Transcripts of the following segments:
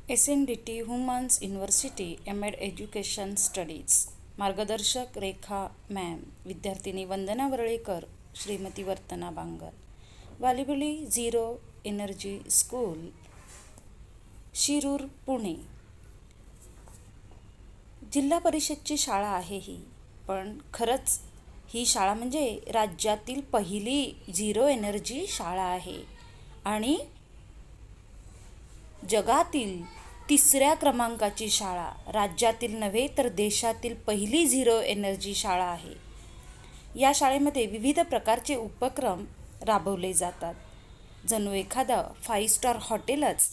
SNDT women's university M Ed education studies. मार्गदर्शक Rekha ma'am, विद्यार्थिनी Vandana Varlekar, Shrimati Vartana Bangar. Walibali zero energy school, Shirur, Pune. जिल्हा परिषदची शाळा आहे ही, पण खरंच ही शाळा म्हणजे राज्यातील पहिली झिरो एनर्जी शाळा आहे आणि जगातील तिसऱ्या क्रमांकाची शाळा, राज्यातील नव्हे तर देशातील पहिली झिरो एनर्जी शाळा आहे. या शाळेमध्ये विविध प्रकारचे उपक्रम राबवले जातात. जणू एखादं 5 स्टार हॉटेलच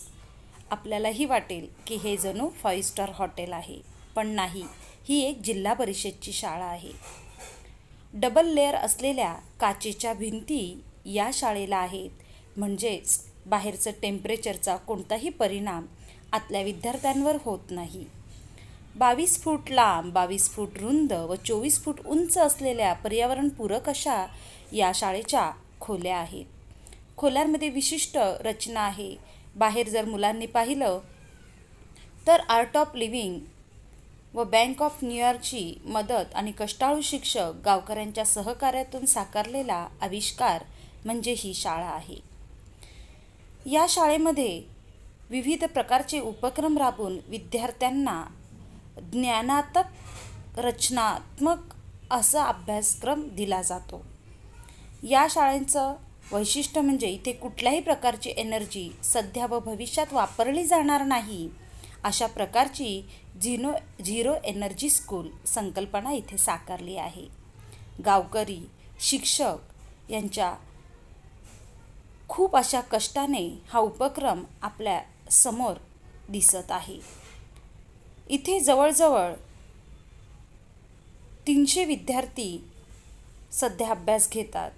आपल्यालाही वाटेल की हे जणू 5 स्टार हॉटेल आहे, पण नाही, ही एक जिल्हा परिषदची शाळा आहे. डबल लेअर असलेल्या काचेच्या भिंती या शाळेला आहेत, म्हणजेच बाहेरचं टेम्परेचरचा कोणताही परिणाम आतल्या विद्यार्थ्यांवर होत नाही. 22 फूट लांब, 22 फूट रुंद व 24 फूट उंच असलेल्या पर्यावरणपूरक अशा या शाळेच्या खोल्या आहेत. खोल्यांमध्ये विशिष्ट रचना आहे. बाहेर जर मुलांनी पाहिलं तर आर्ट ऑफ लिव्हिंग व बँक ऑफ न्यूयॉर्कची मदत आणि कष्टाळू शिक्षक गावकऱ्यांच्या सहकार्यातून साकारलेला आविष्कार म्हणजे ही शाळा आहे. या शाळेमध्ये विविध प्रकारचे उपक्रम राबवून विद्यार्थ्यांना ज्ञानात्मक, रचनात्मक असा अभ्यासक्रम दिला जातो. या शाळेचं वैशिष्ट्य म्हणजे इथे कुठल्याही प्रकारची एनर्जी सध्या व भविष्यात वापरली जाणार नाही, अशा प्रकारची झिरो एनर्जी स्कूल संकल्पना इथे साकारली आहे. गावकरी, शिक्षक यांच्या खूप अशा कष्टाने हा उपक्रम आपल्या समोर दिसत आहे. इथे जवळजवळ 300 विद्यार्थी सध्या अभ्यास घेतात.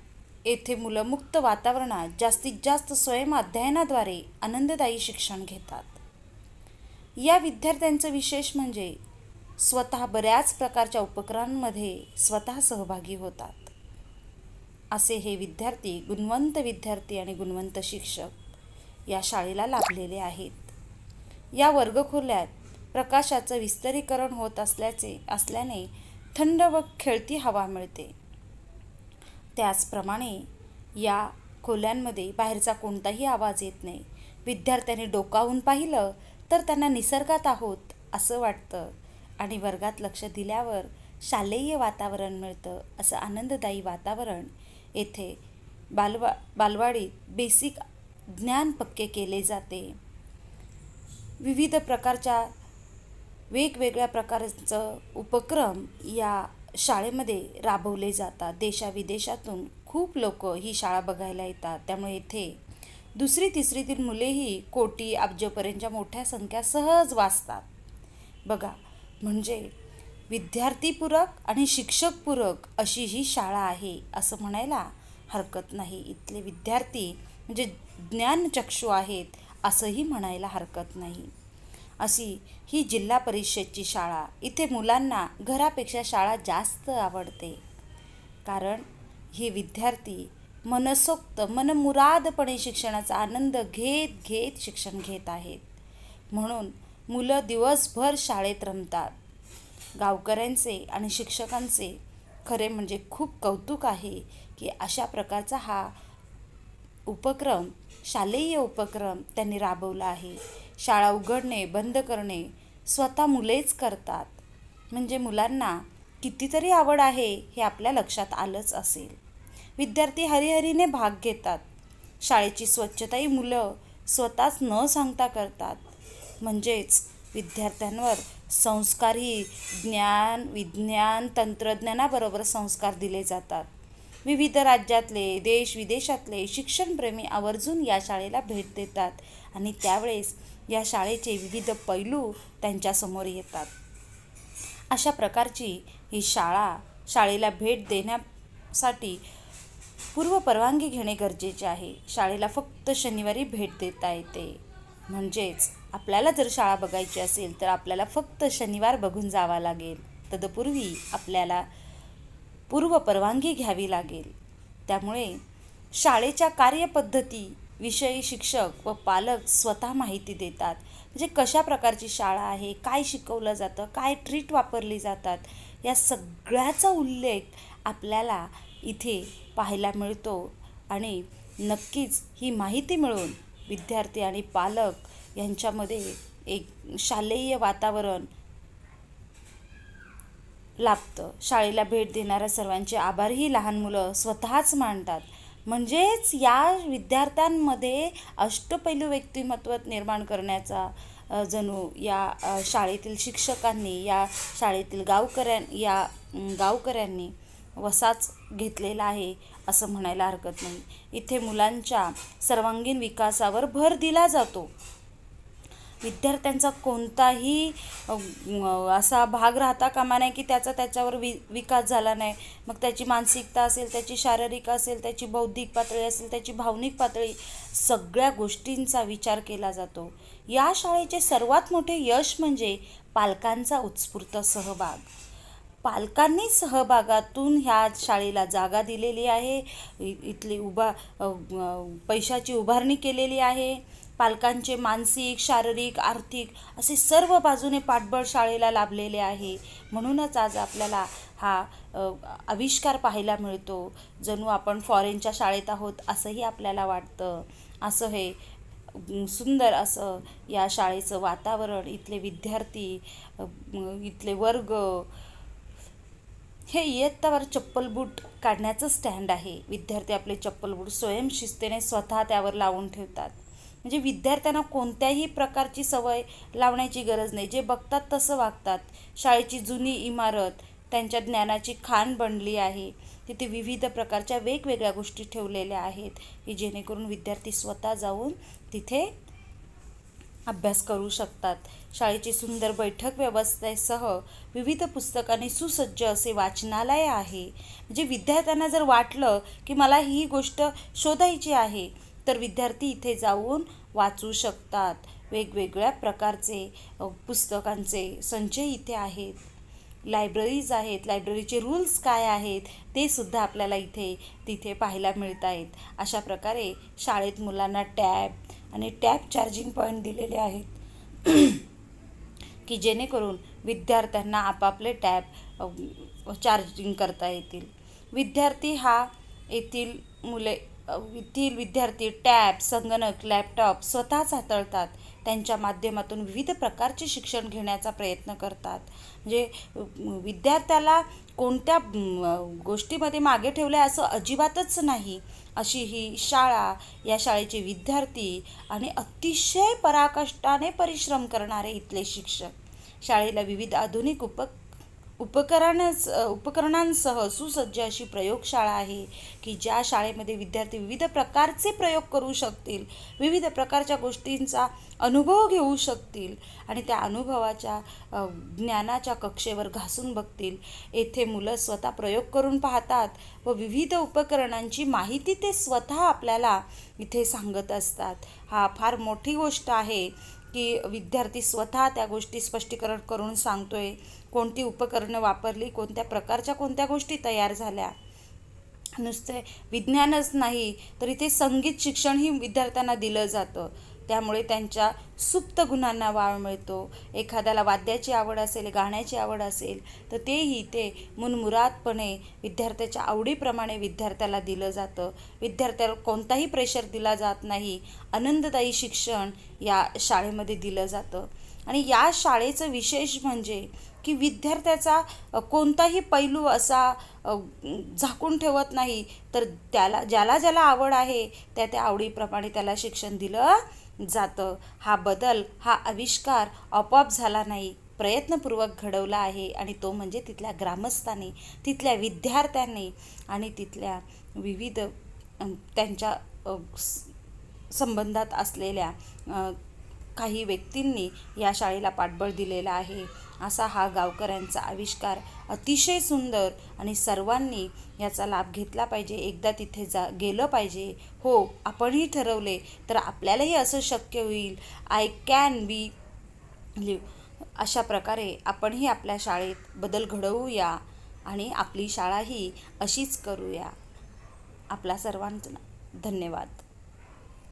येथे मुलं मुक्त वातावरणात जास्तीत जास्त स्वयं अध्ययनाद्वारे आनंददायी शिक्षण घेतात. या विद्यार्थ्यांचं विशेष म्हणजे स्वतः बऱ्याच प्रकारच्या उपक्रमांमध्ये स्वतः सहभागी होतात. असे हे विद्यार्थी, गुणवंत विद्यार्थी आणि गुणवंत शिक्षक या शाळेला लाभलेले आहेत. या वर्गखोल्यात प्रकाशाचं विस्तारीकरण होत असल्याने थंड व खेळती हवा मिळते. त्याचप्रमाणे या खोल्यांमध्ये बाहेरचा कोणताही आवाज येत नाही. विद्यार्थ्यांनी डोकावून पाहिलं तर त्यांना निसर्गात आहोत असं वाटतं आणि वर्गात लक्ष दिल्यावर शालेय वातावरण मिळतं. असं आनंददायी वातावरण येथे बालवाडीत बेसिक ज्ञान पक्के केले जाते. विविध प्रकारच्या वेगवेगळ्या प्रकारचं उपक्रम या शाळेमध्ये राबवले जातात. देशाविदेशातून खूप लोक ही शाळा बघायला येतात. त्यामुळे इथे दुसरी तिसरीतील मुलेही कोटी अब्जपर्यंतच्या मोठ्या संख्या सहज वाचतात. बघा, म्हणजे विद्यार्थीपूरक आणि शिक्षकपूरक अशी ही शाळा आहे असं म्हणायला हरकत नाही. इथले विद्यार्थी म्हणजे ज्ञानचक्षू आहेत असंही म्हणायला हरकत नाही. अशी ही जिल्हा परिषदची शाळा. इथे मुलांना घरापेक्षा शाळा जास्त आवडते, कारण हे विद्यार्थी मनसोक्त, मनमुरादपणे शिक्षणाचा आनंद घेत घेत शिक्षण घेत आहेत. म्हणून मुलं दिवसभर शाळेत रमतात. गावकऱ्यांचे आणि शिक्षकांचे खरे म्हणजे खूप कौतुक आहे की अशा प्रकारचा हा उपक्रम, शालेय उपक्रम त्यांनी राबवला आहे. शाळा उघडणे, बंद करणे स्वतः मुलेच करतात. म्हणजे मुलांना कितीतरी आवड आहे हे आपल्या लक्षात आलंच असेल. विद्यार्थी हरिहरीने भाग घेतात. शाळेची स्वच्छताही मुलं स्वतःच न सांगता करतात. म्हणजेच विद्यार्थ्यांवर संस्कारही ज्ञान, विज्ञान, तंत्रज्ञानाबरोबर संस्कार दिले जातात. विविध राज्यातले, देश विदेशातले शिक्षणप्रेमी आवर्जून या शाळेला भेट देतात आणि त्यावेळेस या शाळेचे विविध पैलू त्यांच्यासमोर येतात. अशा प्रकारची ही शाळेला भेट देण्यासाठी पूर्वपरवानगी घेणे गरजेचे आहे. शाळेला फक्त शनिवारी भेट देता येते. म्हणजेच आपल्याला जर शाळा बघायची असेल तर आपल्याला फक्त शनिवार बघून जावा लागेल. तदपूर्वी आपल्याला पूर्वपरवानगी घ्यावी लागेल. त्यामुळे शाळेच्या कार्यपद्धती विषयी शिक्षक व पालक स्वतः माहिती देतात. म्हणजे कशा प्रकारची शाळा आहे, काय शिकवलं जातं, काय ट्रीट वापरली जातात, या सगळ्याचा उल्लेख आपल्याला इथे पाहायला मिळतो. आणि नक्कीच ही माहिती मिळून विद्यार्थी आणि पालक यांच्यामध्ये एक शालेय वातावरण लाभतं. शाळेला भेट देणाऱ्या सर्वांचे आभारही लहान मुलं स्वतःच मानतात. म्हणजेच या विद्यार्थ्यांमध्ये अष्टपैलू व्यक्तिमत्व निर्माण करण्याचा जणू या शाळेतील शिक्षकांनी, या शाळेतील गावकऱ्यांनी वसाच घेतलेला आहे असं म्हणायला हरकत नाही. इथे मुलांच्या सर्वांगीण विकासावर भर दिला जातो. विद्यार्थ्यांचा कोणताही असा भाग राहता कामा नये की त्याच्यावर विकास झाला नाही. मग त्याची मानसिकता असेल, त्याची शारीरिक असेल, त्याची बौद्धिक पातळी असेल, त्याची भावनिक पातळी, सगळ्या गोष्टींचा विचार केला जातो. या शाळेचे सर्वात मोठे यश म्हणजे पालकांचा उत्स्फूर्त सहभाग. पालकांनी सहभागातून ह्या शाळेला जागा दिलेली आहे. इथली पैशाची उभारणी केलेली आहे. पालकांचे मानसिक, शारीरिक, आर्थिक असे सर्व बाजूने पाठबळ शाळेला लाभलेले आहे. म्हणूनच आज आपल्याला हा आविष्कार पाहायला मिळतो. जणू आपण फॉरेनच्या शाळेत आहोत असंही आपल्याला वाटतं. असं हे सुंदर असं या शाळेचं वातावरण, इथले विद्यार्थी, इथले वर्ग, हे इयत्तावर चप्पल बूट काढण्याचं स्टँड आहे. विद्यार्थी आपले चप्पल बूट स्वयंशिस्तीने स्वतः त्यावर लावून ठेवतात. म्हणजे विद्यार्थ्यांना कोणत्याही प्रकारची सवय लावण्याची गरज नाही. जे बघतात तसं वागतात. शाळेची जुनी इमारत त्यांच्या ज्ञानाची खाण बनली आहे. तिथे विविध प्रकारच्या वेगवेगळ्या गोष्टी ठेवलेल्या आहेत की जेणेकरून विद्यार्थी स्वतः जाऊन तिथे अभ्यास करू शकतात. शाळेची सुंदर बैठक व्यवस्थेसह विविध पुस्तकांनी सुसज्ज असे वाचनालय आहे. म्हणजे विद्यार्थ्यांना जर वाटलं की मला ही गोष्ट शोधायची आहे तर विद्यार्थी इथे जाऊन वाचू शकतात. वेगवेगळ्या प्रकारचे पुस्तकांचे संचय इथे आहेत. लायब्ररीज आहेत. लायब्ररीचे रूल्स काय आहेत ते सुद्धा आपल्याला तिथे पाहायला मिळत आहेत. अशा प्रकारे शाळेत मुलांना टॅब आणि टॅब चार्जिंग पॉईंट दिलेले आहेत की जेणेकरून विद्यार्थ्यांना आपापले टॅब चार्जिंग करता येतील. विद्यार्थी हा येथील विद्यार्थी टॅब, संगणक, लॅपटॉप स्वतःच हाताळतात. त्यांच्या माध्यमातून विविध प्रकारचे शिक्षण घेण्याचा प्रयत्न करतात. म्हणजे विद्यार्थ्याला कोणत्या गोष्टीमध्ये मागे ठेवलं असं अजिबातच नाही. अशी ही शाळा, या शाळेचे विद्यार्थी आणि अतिशय पराकाष्ठाने परिश्रम करणारे इथले शिक्षक. शाळेला विविध आधुनिक उपकरणांसह सुसज्ज अशी प्रयोगशाळा आहे की ज्या शाळेमध्ये विद्यार्थी विविध प्रकारचे प्रयोग करू शकतील, विविध प्रकारच्या गोष्टींचा अनुभव घेऊ शकतील आणि त्या अनुभवाच्या ज्ञानाच्या कक्षेवर घासून बघतील. येथे मुलं स्वतः प्रयोग करून पाहतात व विविध उपकरणांची माहिती ते स्वतः आपल्याला इथे सांगत असतात. हा फार मोठी गोष्ट आहे की विद्यार्थी स्वतः त्या गोष्टी स्पष्टीकरण करून सांगतोय. कोणती उपकरणं वापरली, कोणत्या प्रकारच्या कोणत्या गोष्टी तयार झाल्या. नुसते विज्ञानच नाही तर इथे संगीत शिक्षणही विद्यार्थ्यांना दिलं जातं. त्यामुळे त्यांच्या सुप्त गुणांना वाव मिळतो. एखाद्याला वाद्याची आवड असेल, गाण्याची आवड असेल तर तेही ते मनमुरादपणे विद्यार्थ्याच्या आवडीप्रमाणे विद्यार्थ्याला दिलं जातं. विद्यार्थ्याला कोणताही प्रेशर दिला जात नाही. आनंददायी शिक्षण या शाळेमध्ये दिलं जातं. आणि या शाळेचं विशेष म्हणजे की विद्यार्थ्याचा कोणताही पैलू असा झाकून ठेवत नाही, तर ज्याला आवड आहे त्या आवडीप्रमाणे त्याला शिक्षण दिलं जातं. हा बदल, हा आविष्कार आपोआप झाला नाही, प्रयत्नपूर्वक घडवला आहे. आणि तो म्हणजे तिथल्या ग्रामस्थांनी, तिथल्या विद्यार्थ्यांनी आणि तिथल्या विविध त्यांच्या संबंधात असलेल्या काही व्यक्तींनी या शाळेला पाठबळ दिलेलं आहे. असा हा गावकऱ्यांचा आविष्कार अतिशय सुंदर आणि सर्वांनी याचा लाभ घेतला पाहिजे. एकदा तिथे गेलं पाहिजे. हो, आपणही ठरवले तर आपल्यालाही असं शक्य होईल. I can be live. अशा प्रकारे आपणही आपल्या शाळेत बदल घडवूया आणि आपली शाळाही अशीच करूया. आपला सर्वांचा धन्यवाद.